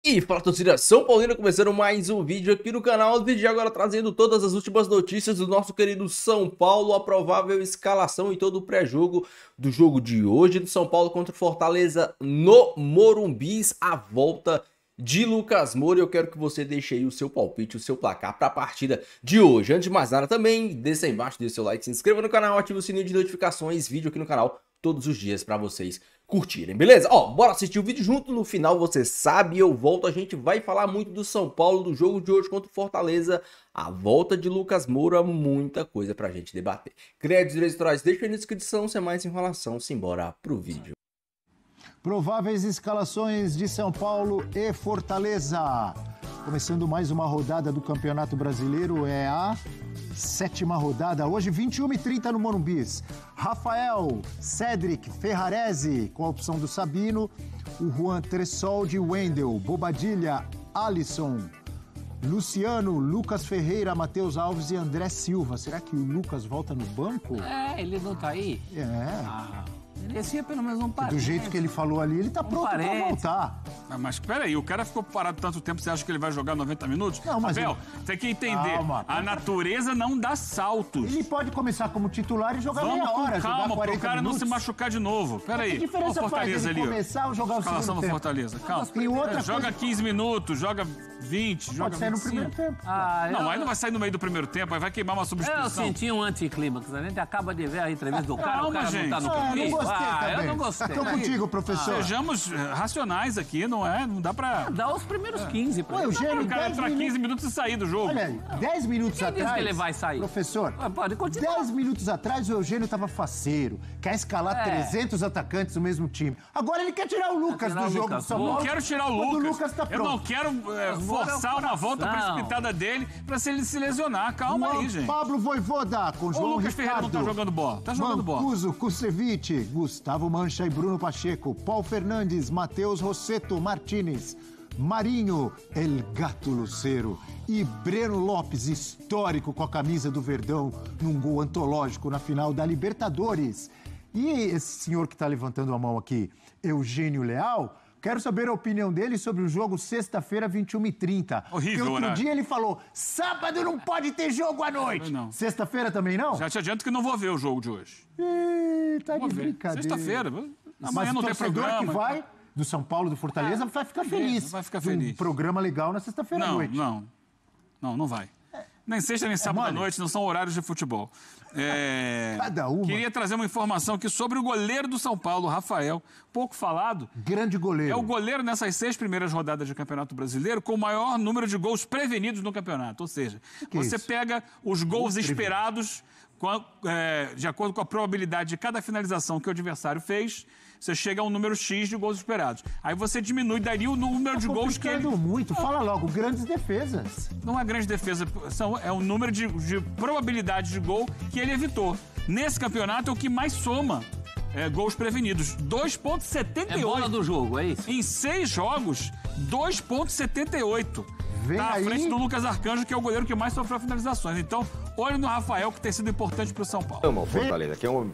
E fala, torcida São Paulina, começando mais um vídeo aqui no canal. O vídeo agora trazendo todas as últimas notícias do nosso querido São Paulo, a provável escalação e todo o pré-jogo do jogo de hoje do São Paulo contra o Fortaleza no Morumbis, a volta de Lucas Moura. Eu quero que você deixe aí o seu palpite, o seu placar para a partida de hoje. Antes de mais nada também, desça aí embaixo, deixe seu like, se inscreva no canal, ative o sininho de notificações, vídeo aqui no canal todos os dias para vocês curtirem, beleza? Ó, bora assistir o vídeo junto, no final você sabe, eu volto, a gente vai falar muito do São Paulo, do jogo de hoje contra o Fortaleza, a volta de Lucas Moura, muita coisa pra gente debater. Créditos eleitorais, deixa aí na descrição, sem mais enrolação, simbora pro vídeo. Prováveis escalações de São Paulo e Fortaleza. Começando mais uma rodada do Campeonato Brasileiro, é a 7ª rodada. Hoje, 21h30 no Morumbis. Rafael, Cedric, Ferrarese, com a opção do Sabino. O Juan Tressoldi, Wendel, Bobadilha, Alisson, Luciano, Lucas Ferreira, Matheus Alves e André Silva. Será que o Lucas volta no banco? Ele não tá aí? Merecia pelo menos um parente. Do jeito que ele falou ali, ele tá pronto pra voltar. Mas peraí, o cara ficou parado tanto tempo, você acha que ele vai jogar 90 minutos? Não, mas Abel, tem que entender, a natureza não dá saltos. Ele pode começar como titular e jogar Vamos meia hora, com calma, jogar 40 pro cara minutos. não se machucar de novo. Peraí, Que diferença faz ele começar ou jogar o escalação segundo do tempo? Fortaleza, calma. E outra Joga coisa... 15 minutos, joga 20, joga Pode sair no 25. primeiro tempo. Não, aí não vai sair no meio do primeiro tempo, aí vai queimar uma Eu substituição. senti um anticlímax. A gente acaba de ver a entrevista do cara, o cara gente. não tá no Eu não campo. gostei também. Eu não gostei. Tô contigo, professor. Sejamos racionais aqui, não dá pra... Dá os primeiros 15 pra Ô, ele. Eugênio, O cara 10 entrar 15 minutos... minutos e sair do jogo. Olha aí, 10 minutos Quem disse atrás... que ele vai sair? Professor, Pode continuar. 10 minutos atrás o Eugênio tava faceiro, quer escalar 300 atacantes no mesmo time. Agora ele quer tirar o Lucas tirar do o jogo Lucas. do São Não Paulo. Não quero tirar o quando Lucas. O Lucas tá Eu pronto. não quero forçar uma volta coração. precipitada dele pra se ele se lesionar. Calma aí, gente. Pablo Voivoda com O João Lucas Ferreira Ricardo. não tá jogando bola. Tá jogando bola. Mancuso, Kusevich, Gustavo Mancha e Bruno Pacheco, Paulo Fernandes, Matheus Rosseto Martinez, Marinho, El Gato Lucero e Breno Lopes, histórico com a camisa do Verdão, num gol antológico na final da Libertadores. E esse senhor que está levantando a mão aqui, Eugênio Leal, quero saber a opinião dele sobre o jogo sexta-feira, 21h30. Horrível Porque outro horário. dia ele falou, sábado não pode ter jogo à noite. Não. Sexta-feira também não? Já te adianto que não vou ver o jogo de hoje. Tá Vou de ver. brincadeira. Sexta-feira. Mas Amanhã o não tem torcedor programa. que vai do São Paulo, do Fortaleza, vai ficar feliz. Vai ficar de um feliz. programa legal na sexta-feira à noite. Não vai. Nem sexta, nem sábado à mole. noite, não são horários de futebol. Cada uma. Queria trazer uma informação aqui sobre o goleiro do São Paulo, Rafael. Pouco falado. Grande goleiro. É o goleiro nessas 6 primeiras rodadas de Campeonato Brasileiro com o maior número de gols prevenidos no campeonato. Ou seja, que é você isso? pega os gols esperados de acordo com a probabilidade de cada finalização que o adversário fez, você chega a um número X de gols esperados. Aí você diminui daí o número de gols que ele... muito. Fala logo, grandes defesas. Não é grande defesa, é o número de probabilidade de gol que ele evitou. Nesse campeonato é o que mais soma gols prevenidos. 2,78. É bola do jogo, é isso? Em 6 jogos, 2,78. Vem Tá à aí. frente do Lucas Arcanjo, que é o goleiro que mais sofreu finalizações. Então, olho no Rafael, que tem sido importante pro São Paulo. Ama o Fortaleza, que é um...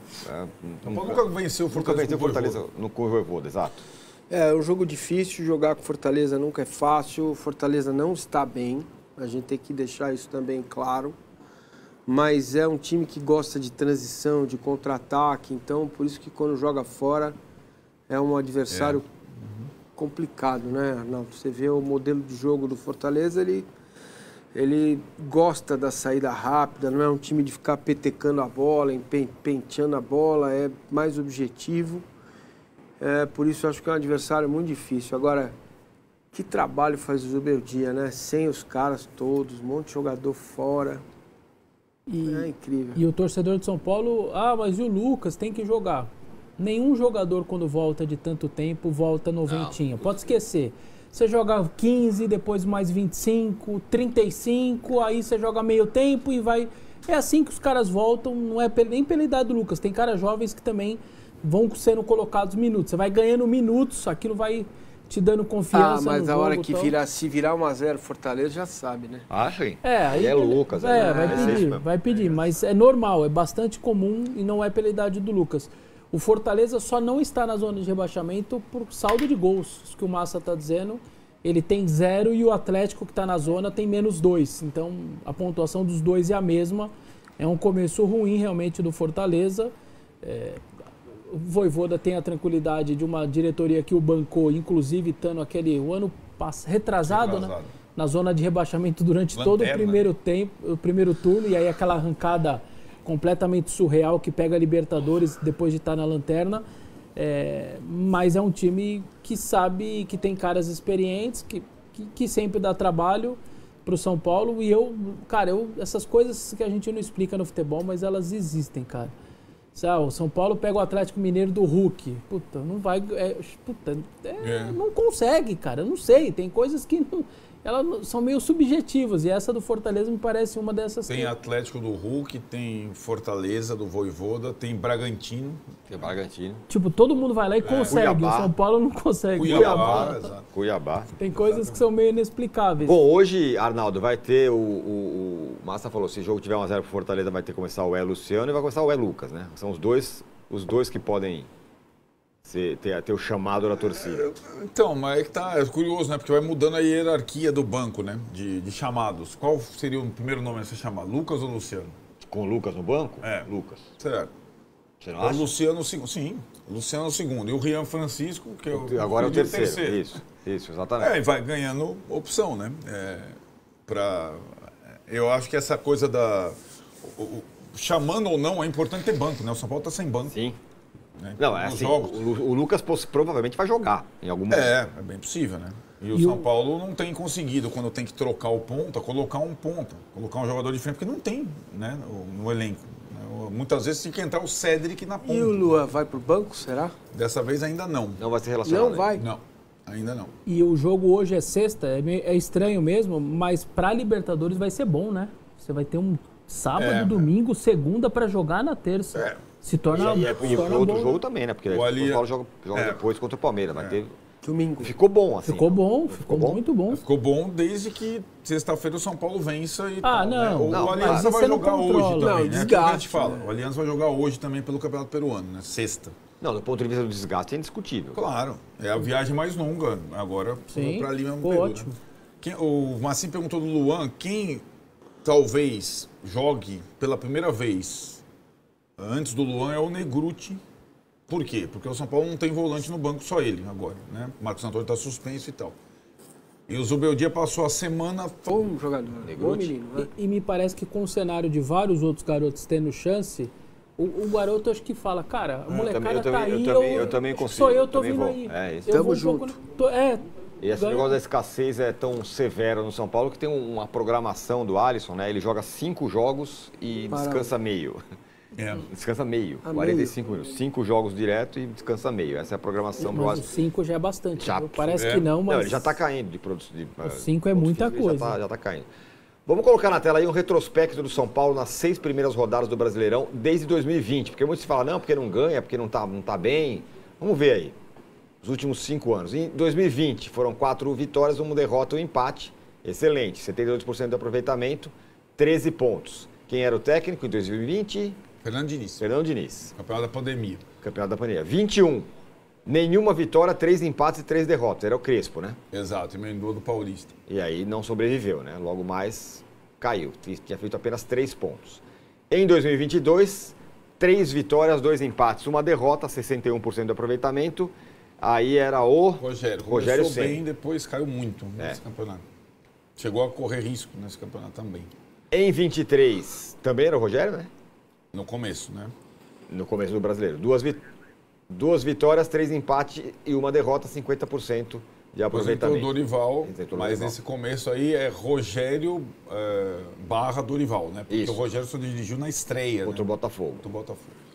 Nunca venceu o Nunca Fortaleza. venceu o Fortaleza no Voivoda, exato. É um jogo difícil, jogar com Fortaleza nunca é fácil, Fortaleza não está bem, a gente tem que deixar isso também claro, mas é um time que gosta de transição, de contra-ataque, então por isso que quando joga fora é um adversário complicado, né, Arnaldo? Você vê o modelo de jogo do Fortaleza, ele gosta da saída rápida, não é um time de ficar petecando a bola, penteando a bola, é mais objetivo. Por isso eu acho que é um adversário muito difícil. Agora, que trabalho faz o Zubeldia, né? Sem os caras todos, um monte de jogador fora. É incrível. E o torcedor de São Paulo, mas e o Lucas tem que jogar. Nenhum jogador, quando volta de tanto tempo, volta noventinha. Pode esquecer. Você joga 15, depois mais 25, 35, aí você joga meio tempo e vai... É assim que os caras voltam, não é nem pela idade do Lucas. Tem caras jovens que também vão sendo colocados minutos. Você vai ganhando minutos, aquilo vai te dando confiança mas no a hora jogo, que então... se virar 1-0 Fortaleza, já sabe, né? Ah, sim. Aí é Lucas. vai pedir, mas é normal, é bastante comum e não é pela idade do Lucas. O Fortaleza só não está na zona de rebaixamento por saldo de gols, isso que o Massa está dizendo. ele tem 0 e o Atlético, que está na zona, tem -2. Então, a pontuação dos dois é a mesma. É um começo ruim, realmente, do Fortaleza. O Vojvoda tem a tranquilidade de uma diretoria que o bancou, inclusive, estando o ano retrasado, né? Na zona de rebaixamento durante todo o primeiro turno. E aí aquela arrancada completamente surreal que pega a Libertadores depois de estar na lanterna. Mas é um time que sabe, que tem caras experientes, que sempre dá trabalho para o São Paulo. E essas coisas que a gente não explica no futebol, mas elas existem, cara. O São Paulo pega o Atlético Mineiro do Hulk. Puta, não vai... Não consegue, cara. Eu não sei. Tem coisas que elas são meio subjetivas. E essa do Fortaleza me parece uma dessas. Tem Atlético do Hulk, tem Fortaleza do Vojvoda, tem Bragantino. Tem Bragantino. Tipo, todo mundo vai lá e consegue. Cuiabá. O São Paulo não consegue. Cuiabá. Tem coisas que são meio inexplicáveis. Bom, hoje, Arnaldo, vai ter o Massa falou, se o jogo tiver 1-0 pro Fortaleza, vai ter que começar o Luciano e vai começar o Lucas, né? São os dois que podem ter o chamado da torcida. Então, mas é curioso, né? Porque vai mudando a hierarquia do banco, né? De chamados. Qual seria o primeiro nome a ser chamado? Lucas ou Luciano? Com o Lucas no banco? Lucas. Certo. Você não acha? O Luciano, sim. O Luciano é o segundo. E o Rian Francisco, que é o... Agora é o terceiro. Isso, exatamente. E vai ganhando opção, né? Eu acho que essa coisa chamando ou não, é importante ter banco, né? O São Paulo tá sem banco. Sim. Né? Não, assim, o Lucas provavelmente vai jogar em algum momento. É bem possível, né? E o São Paulo não tem conseguido, quando tem que trocar o ponta, colocar um ponta, colocar um jogador de frente, porque não tem, né, no elenco. Muitas vezes tem que entrar o Cédric na ponta. E o Luan vai pro banco, será? Dessa vez ainda não. Não vai ser relacionado. Não vai? Não, ainda não. E o jogo hoje é sexta, é estranho mesmo, mas pra Libertadores vai ser bom, né? Você vai ter um sábado, domingo, segunda pra jogar na terça. Se torna e outro jogo também, né? Porque o São Paulo joga depois contra o Palmeiras. Vai ter... Domingo. Ficou bom, assim. Ficou muito bom. Ficou bom desde que sexta-feira o São Paulo vença e tal, não. Né? O Aliança vai jogar hoje também, né? Desgaste, a gente fala. O Aliança vai jogar hoje também pelo Campeonato Peruano, né? Sexta. Não, do ponto de vista do desgaste é indiscutível. Claro. É a viagem mais longa. Agora, para ali mesmo período. Ótimo. Né? O Massim perguntou do Luan, quem talvez jogue pela primeira vez antes do Luan é o Negruti. Por quê? Porque o São Paulo não tem volante no banco, só ele agora, né? O Marcos Antônio está suspenso e tal. E o Zubeldia passou a semana... Bom jogador, bom menino. Né? E me parece que com o cenário de vários outros garotos tendo chance, o garoto acho que fala, cara, a molecada tá aí, eu também consigo. Só eu tô vindo aí. Tamo junto. E esse negócio da escassez é tão severo no São Paulo que tem uma programação do Alisson, né? Ele joga 5 jogos e descansa meio. Descansa meio, 45 minutos. 5 jogos direto e descansa meio. Essa é a programação do Alisson. 5 já é bastante. Já, parece que não, mas... Não, ele já está caindo de produção. 5 é muita coisa. Já tá caindo. Vamos colocar na tela aí um retrospecto do São Paulo nas 6 primeiras rodadas do Brasileirão desde 2020. Porque muitos falam, não, porque não ganha, porque não tá bem. Vamos ver aí. Os últimos 5 anos. Em 2020 foram 4 vitórias, 1 derrota e 1 empate. Excelente. 72% de aproveitamento, 13 pontos. Quem era o técnico em 2020? Fernando Diniz. Campeonato da pandemia. 21. Nenhuma vitória, 3 empates e 3 derrotas. Era o Crespo, né? Exato, emendou do Paulista. E aí não sobreviveu, né? Logo mais caiu. Tinha feito apenas 3 pontos. Em 2022, 3 vitórias, 2 empates, 1 derrota, 61% de aproveitamento. Aí era o Rogério começou bem, depois caiu muito nesse campeonato. Chegou a correr risco nesse campeonato também. Em 23, também era o Rogério, né? No começo, né? No começo do Brasileiro. 2 vitórias, 3 empates e 1 derrota, 50% de aproveitamento. O Dorival, mas nesse começo aí é Rogério barra Dorival, né? Porque o Rogério só dirigiu na estreia. Contra o Botafogo.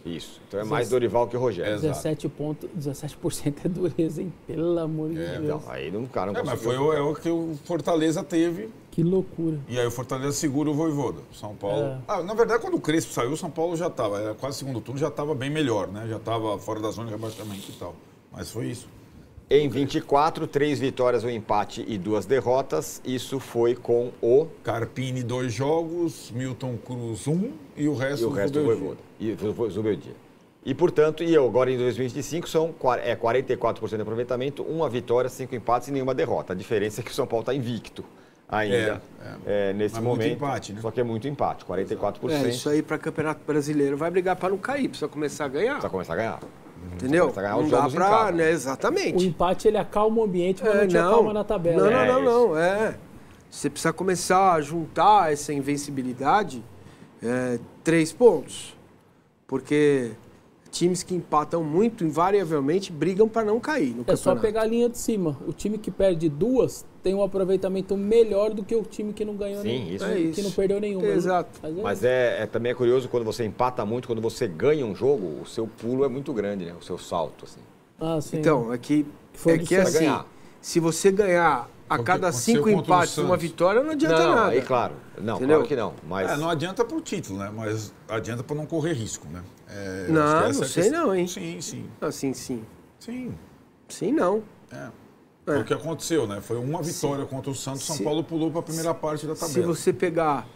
Isso. Então é mais Dorival que o Rogério. 17% é dureza, hein? Pelo amor de Deus. Então, aí o cara não mas foi o que o Fortaleza teve. Que loucura. E aí o Fortaleza segura o Vojvoda. São Paulo... na verdade, quando o Crespo saiu, o São Paulo já estava, era quase segundo turno, já estava bem melhor, né? Já estava fora da zona de rebaixamento e tal. Mas foi isso. Em 24, 3 vitórias, 1 empate e 2 derrotas. Isso foi com o... Carpini, 2 jogos, Milton Cruz, 1 e o resto do Vojvoda. E o Zubeldia. E, portanto, agora em 2025 são 44% de aproveitamento, 1 vitória, 5 empates e nenhuma derrota. A diferença é que o São Paulo está invicto ainda nesse momento. Muito empate, né? Só que é muito empate, 44%. Isso aí para Campeonato Brasileiro vai brigar para não cair, precisa começar a ganhar. Precisa começar a ganhar. Entendeu? Começar a ganhar Não os dá jogos em pra, casa. né? Exatamente. O empate, ele acalma o ambiente, mas não te acalma na tabela. Não. Você precisa começar a juntar essa invencibilidade 3 pontos. Porque times que empatam muito, invariavelmente, brigam para não cair no campeonato. É só pegar a linha de cima. O time que perde 2 tem um aproveitamento melhor do que o time que não ganhou nenhum. Que não perdeu nenhum. Exato. Mas também é curioso quando você empata muito, quando você ganha um jogo, o seu pulo é muito grande, né? O seu salto, assim. Ah, sim. Então, é que assim, ganhar. Se você ganhar a cada 5 empates uma vitória, não adianta nada. Aí, claro. Não, entendeu? Claro que não. Mas... não adianta pro título, né? Mas adianta para não correr risco, né? Não sei não, hein? Sim. Assim, sim. Sim. Sim, não. Foi o que aconteceu, né? Foi uma vitória contra o Santos, São Paulo pulou para a primeira parte da tabela. Se você pegar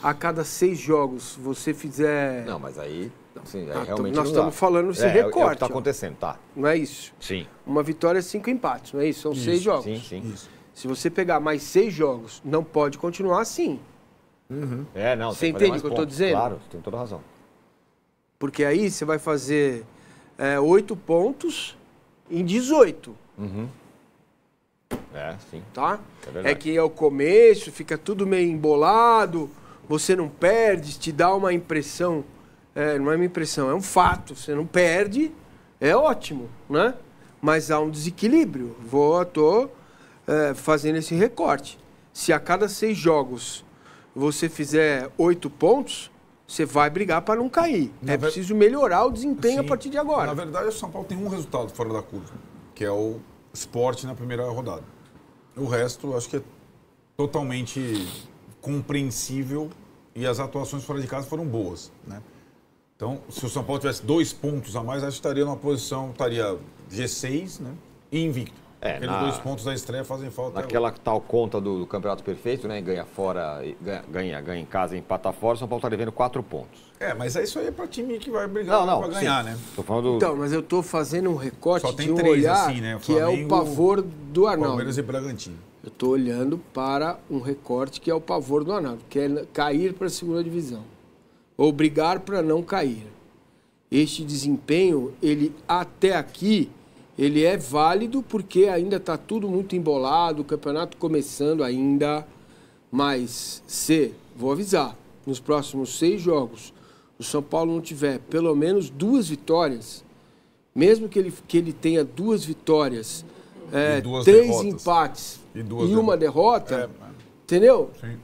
a cada 6 jogos, você fizer... Não, mas aí... Sim, realmente nós estamos falando esse recorte. É o que está acontecendo, tá? Não é isso? Sim. Uma vitória, 5 empates, não é isso? São 6 jogos. Sim. Isso. Se você pegar mais 6 jogos, não pode continuar assim. Não. Você entende o que eu estou dizendo? Claro, você tem toda a razão. Porque aí você vai fazer 8 pontos em 18. Sim. Tá? É que é o começo, fica tudo meio embolado, você não perde, te dá uma impressão. Não é uma impressão, é um fato. Você não perde, é ótimo, né? Mas há um desequilíbrio. Estou fazendo esse recorte. Se a cada 6 jogos você fizer 8 pontos, você vai brigar para não cair. Preciso melhorar o desempenho a partir de agora. Na verdade, o São Paulo tem um resultado fora da curva, que é o Sport na primeira rodada. O resto, acho que é totalmente compreensível e as atuações fora de casa foram boas, né? Então, se o São Paulo tivesse 2 pontos a mais, acho que estaria numa posição, estaria G6, né? E invicto. Aqueles 2 pontos da estreia fazem falta. Naquela tal conta do Campeonato Perfeito, né? Ganha fora, ganha em casa e empata fora, o São Paulo está devendo 4 pontos. Mas isso aí é para time que vai brigar para ganhar, né? Tô falando... Então, mas eu estou fazendo um recorte Só tem de um 3, olhar assim, né? que é o pavor do Arnaldo. Palmeiras e Bragantino. Eu estou olhando para um recorte que é o pavor do Arnaldo, que é cair para a segunda divisão. Ou brigar para não cair. Este desempenho, ele até aqui, ele é válido porque ainda está tudo muito embolado, o campeonato começando ainda, mas vou avisar, nos próximos 6 jogos, o São Paulo não tiver pelo menos 2 vitórias, mesmo que ele tenha 2 vitórias, 3 derrotas. Empates e uma derrota, entendeu? Sim.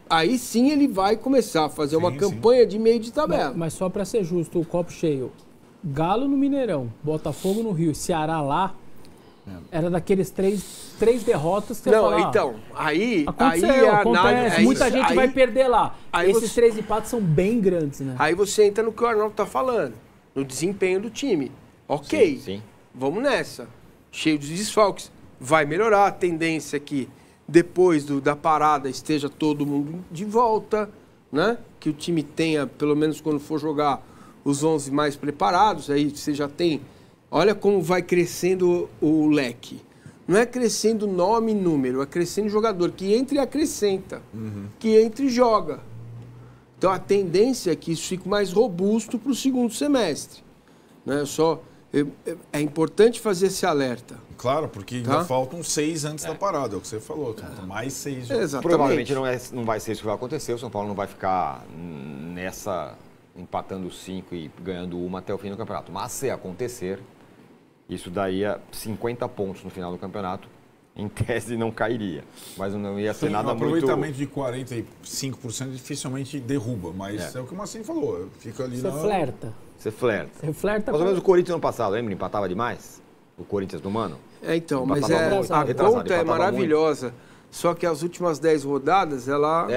Aí sim ele vai começar a fazer uma campanha de meio de tabela. Mas só para ser justo, o copo cheio. Galo no Mineirão, Botafogo no Rio, Ceará lá, era daqueles 3 derrotas que você fala. Não, então, aí acontece. Muita gente vai perder lá. Esses 3 empates são bem grandes, né? Aí você entra no que o Arnaldo está falando, no desempenho do time. Ok, sim. Vamos nessa. Cheio de desfalques. Vai melhorar a tendência que depois da parada esteja todo mundo de volta, né? Que o time tenha, pelo menos quando for jogar, os 11 mais preparados. Aí você já tem... Olha como vai crescendo o leque. Não é crescendo nome e número, é crescendo jogador. Que entre e acrescenta. Que entre e joga. Então a tendência é que isso fique mais robusto para o segundo semestre. Né? É importante fazer esse alerta. Claro, porque ainda faltam 6 antes da parada, é o que você falou. Mais 6. Exatamente. Provavelmente não vai ser isso que vai acontecer. O São Paulo não vai ficar empatando 5 e ganhando 1 até o fim do campeonato. Mas se acontecer, isso daria 50 pontos no final do campeonato. Em tese não cairia. Mas não ia ser nada muito... O aproveitamento de 45% dificilmente derruba, mas é o que o Marcinho falou. Fica ali Você flerta. Você flerta. Você flerta. Mais ou menos o Corinthians no passado, lembra? Empatava demais? O Corinthians do Mano? Então, mas a conta é maravilhosa. Muito. Só que as últimas 10 rodadas, ela...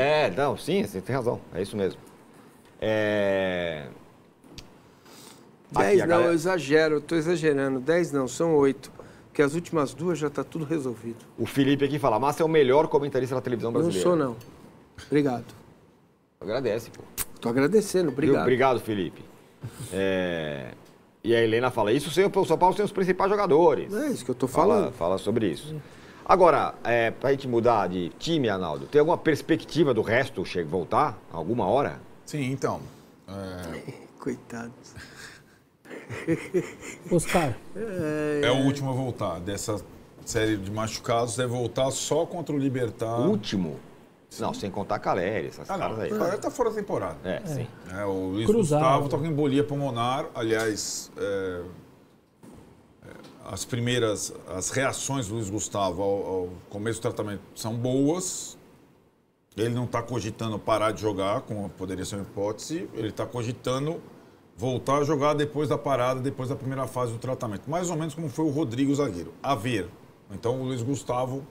Sim, você tem razão. É isso mesmo. 10 não, eu exagero, eu estou exagerando. 10 não, são 8. Porque as últimas 2 já está tudo resolvido. O Felipe aqui fala, Márcio é o melhor comentarista da televisão brasileira. Não sou, não. Obrigado. Agradece, pô. Estou agradecendo, obrigado. Obrigado, Felipe. E a Helena fala, isso sem o São Paulo sem os principais jogadores. É isso que eu tô falando. Fala sobre isso. Agora, pra gente mudar de time, Arnaldo, tem alguma perspectiva do resto voltar? Alguma hora? Sim, então. Coitado. Oscar. É o último a voltar. Dessa série de machucados, deve voltar só contra o Libertad. Último? Não, sem contar Caleri, essas caras aí. Caleri tá fora da temporada. Sim. O Luiz Cruzado. Gustavo tá com embolia pulmonar. Aliás, as reações do Luiz Gustavo ao começo do tratamento são boas. Ele não está cogitando parar de jogar, como poderia ser uma hipótese. Ele está cogitando voltar a jogar depois da parada, depois da primeira fase do tratamento. Mais ou menos como foi o Rodrigo zagueiro. A ver. Então o Luiz Gustavo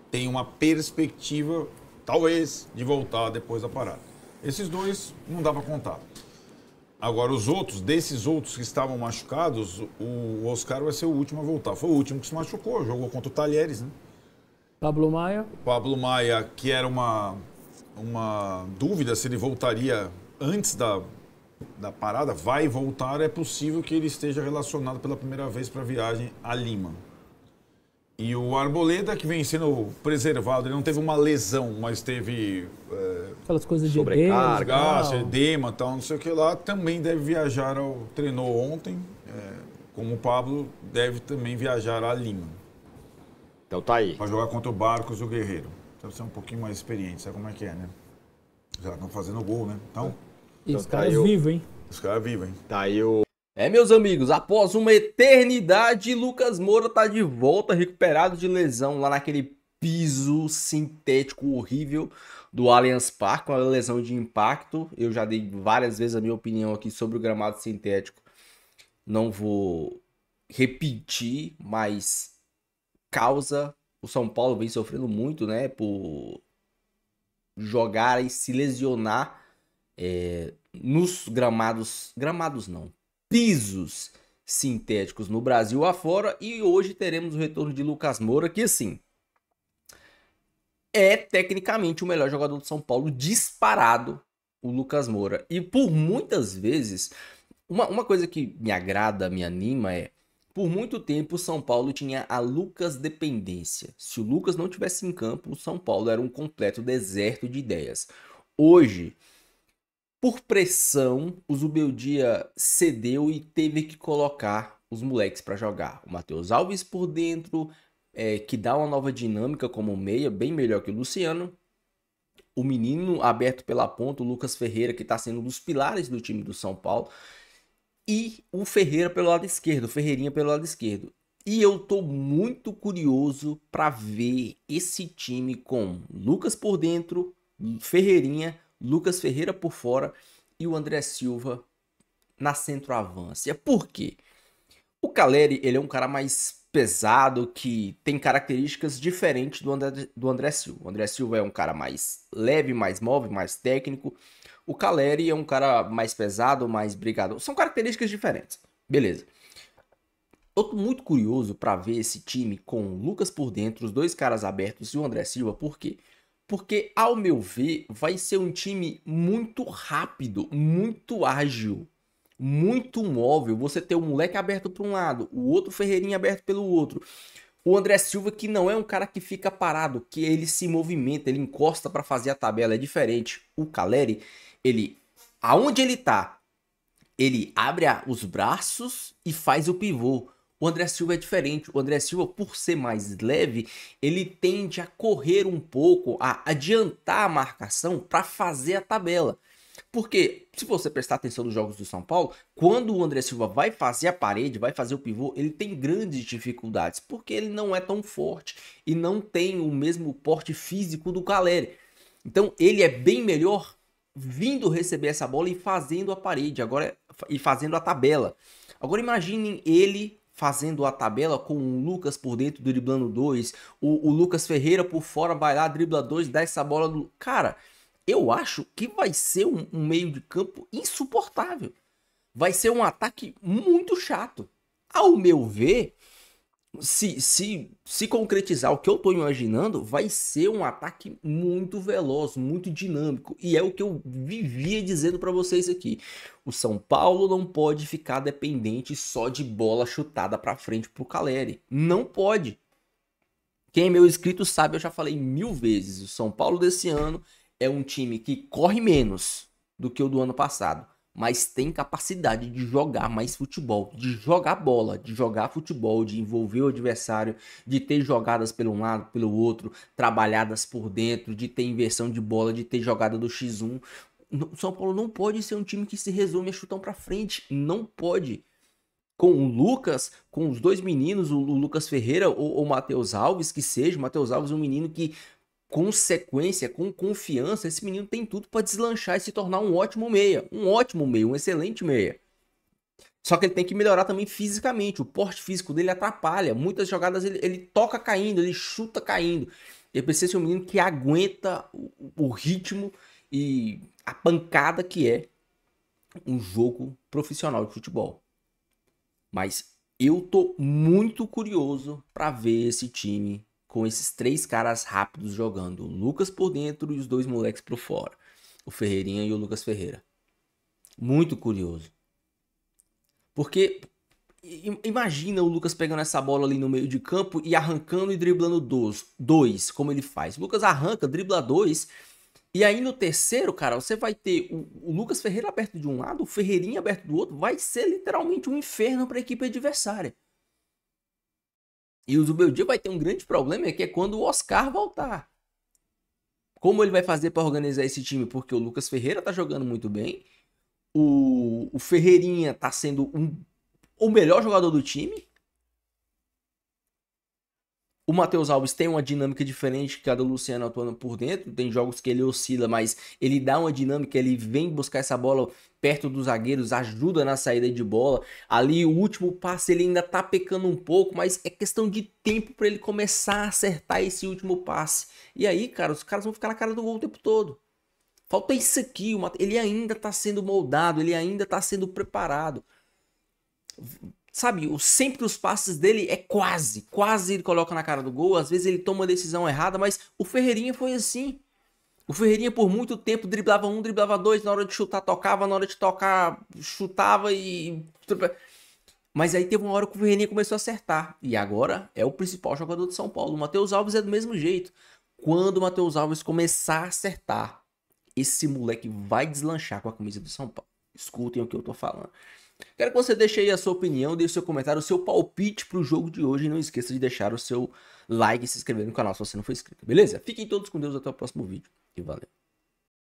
tem uma perspectiva, talvez, de voltar depois da parada. Esses dois não dá para contar. Agora, desses outros que estavam machucados, o Oscar vai ser o último a voltar. Foi o último que se machucou, jogou contra o Talheres, né? Pablo Maia. Pablo Maia, que era uma dúvida se ele voltaria antes da parada, vai voltar, é possível que ele esteja relacionado pela primeira vez para a viagem a Lima. E o Arboleda, que vem sendo preservado, ele não teve uma lesão, mas teve Aquelas coisas de sobrecarga, edema, tal, não sei o que lá, também deve viajar treinou ontem, como o Pablo deve também viajar a Lima. Então tá aí. Para jogar contra o Barcos e o Guerreiro. Deve ser um pouquinho mais experiente, sabe como é que é, né? Já estão fazendo gol, né? Então, Os caras vivos, hein? os caras vivem, hein? Tá aí o... Meus amigos, após uma eternidade, Lucas Moura tá de volta, recuperado de lesão lá naquele piso sintético horrível do Allianz Parque, uma lesão de impacto. Eu já dei várias vezes a minha opinião aqui sobre o gramado sintético. Não vou repetir, mas o São Paulo vem sofrendo muito, né, por jogar e se lesionar nos pisos sintéticos no Brasil afora, e hoje teremos o retorno de Lucas Moura, que assim, é tecnicamente o melhor jogador do São Paulo, disparado, o Lucas Moura. E por muitas vezes, uma coisa que me agrada, me anima por muito tempo o São Paulo tinha a Lucas dependência. Se o Lucas não tivesse em campo, o São Paulo era um completo deserto de ideias. Hoje, por pressão, o Zubeldia cedeu e teve que colocar os moleques para jogar. O Matheus Alves por dentro, que dá uma nova dinâmica como meia, bem melhor que o Luciano. O menino aberto pela ponta, o Lucas Ferreira, que está sendo um dos pilares do time do São Paulo. E o Ferreira pelo lado esquerdo, o Ferreirinha pelo lado esquerdo. E eu tô muito curioso para ver esse time com Lucas por dentro, Ferreirinha, Lucas Ferreira por fora e o André Silva na centroavância. Por quê? O Caleri, ele é um cara mais pesado, que tem características diferentes do André Silva. O André Silva é um cara mais leve, mais móvel, mais técnico. O Caleri é um cara mais pesado, mais brigador. São características diferentes. Beleza. Eu tô muito curioso para ver esse time com o Lucas por dentro, os dois caras abertos e o André Silva. Por quê? Porque, ao meu ver, vai ser um time muito rápido, muito ágil, muito móvel. Você ter um moleque aberto para um lado, o outro Ferreirinha aberto pelo outro. O André Silva, que não é um cara que fica parado, que ele se movimenta, ele encosta para fazer a tabela, é diferente. O Caleri, aonde ele tá, ele abre os braços e faz o pivô. O André Silva é diferente. O André Silva, por ser mais leve, ele tende a correr um pouco, a adiantar a marcação para fazer a tabela. Porque, se você prestar atenção nos jogos do São Paulo, quando o André Silva vai fazer a parede, vai fazer o pivô, ele tem grandes dificuldades, porque ele não é tão forte e não tem o mesmo porte físico do Caleri. Então, ele é bem melhor vindo receber essa bola e fazendo a parede, e fazendo a tabela. Agora, imaginem ele fazendo a tabela com o Lucas por dentro, driblando 2, o Lucas Ferreira por fora vai lá, dribla 2, dá essa bola do... Cara, eu acho que vai ser um meio de campo insuportável. Vai ser um ataque muito chato. Ao meu ver, Se concretizar o que eu tô imaginando, vai ser um ataque muito veloz, muito dinâmico. E é o que eu vivia dizendo pra vocês aqui. O São Paulo não pode ficar dependente só de bola chutada pra frente pro Caleri. Não pode. Quem é meu inscrito sabe, eu já falei 1000 vezes. O São Paulo desse ano é um time que corre menos do que o do ano passado, mas tem capacidade de jogar mais futebol, de jogar bola, de jogar futebol, de envolver o adversário, de ter jogadas pelo um lado, pelo outro, trabalhadas por dentro, de ter inversão de bola, de ter jogada do X1. O São Paulo não pode ser um time que se resume a chutão pra frente, não pode. Com o Lucas, com os dois meninos, o Lucas Ferreira ou o Matheus Alves, que seja, o Matheus Alves é um menino que, com sequência, com confiança, esse menino tem tudo para deslanchar e se tornar um ótimo meia, um excelente meia. Só que ele tem que melhorar também fisicamente, o porte físico dele atrapalha, muitas jogadas ele toca caindo, ele chuta caindo. Ele precisa ser um menino que aguenta o ritmo e a pancada que é um jogo profissional de futebol. Mas eu tô muito curioso para ver esse time com esses 3 caras rápidos jogando. O Lucas por dentro e os 2 moleques por fora. O Ferreirinha e o Lucas Ferreira. Muito curioso. Porque imagina o Lucas pegando essa bola ali no meio de campo e arrancando e driblando 2, como ele faz. O Lucas arranca, dribla 2. E aí no terceiro, cara, você vai ter o Lucas Ferreira aberto de um lado, o Ferreirinha aberto do outro. Vai ser literalmente um inferno para a equipe adversária. E o Zubeldia vai ter um grande problema, que é quando o Oscar voltar. Como ele vai fazer para organizar esse time? Porque o Lucas Ferreira tá jogando muito bem. O Ferreirinha tá sendo o melhor jogador do time. O Matheus Alves tem uma dinâmica diferente que a do Luciano atuando por dentro. Tem jogos que ele oscila, mas ele dá uma dinâmica, ele vem buscar essa bola perto dos zagueiros, ajuda na saída de bola. Ali o último passe ele ainda tá pecando um pouco, mas é questão de tempo para ele começar a acertar esse último passe. E aí, cara, os caras vão ficar na cara do gol o tempo todo. Falta isso aqui, ele ainda tá sendo moldado, ele ainda tá sendo preparado. Sabe, sempre os passes dele é quase ele coloca na cara do gol. Às vezes ele toma uma decisão errada, mas o Ferreirinha foi assim. O Ferreirinha por muito tempo driblava 1, driblava 2, na hora de chutar tocava, na hora de tocar chutava e... Mas aí teve uma hora que o Ferreirinha começou a acertar. E agora é o principal jogador de São Paulo. O Matheus Alves é do mesmo jeito. Quando o Matheus Alves começar a acertar, esse moleque vai deslanchar com a camisa do São Paulo. Escutem o que eu tô falando. Quero que você deixe aí a sua opinião, deixe seu comentário, o seu palpite pro jogo de hoje. E não esqueça de deixar o seu like e se inscrever no canal se você não for inscrito, beleza? Fiquem todos com Deus, até o próximo vídeo e valeu.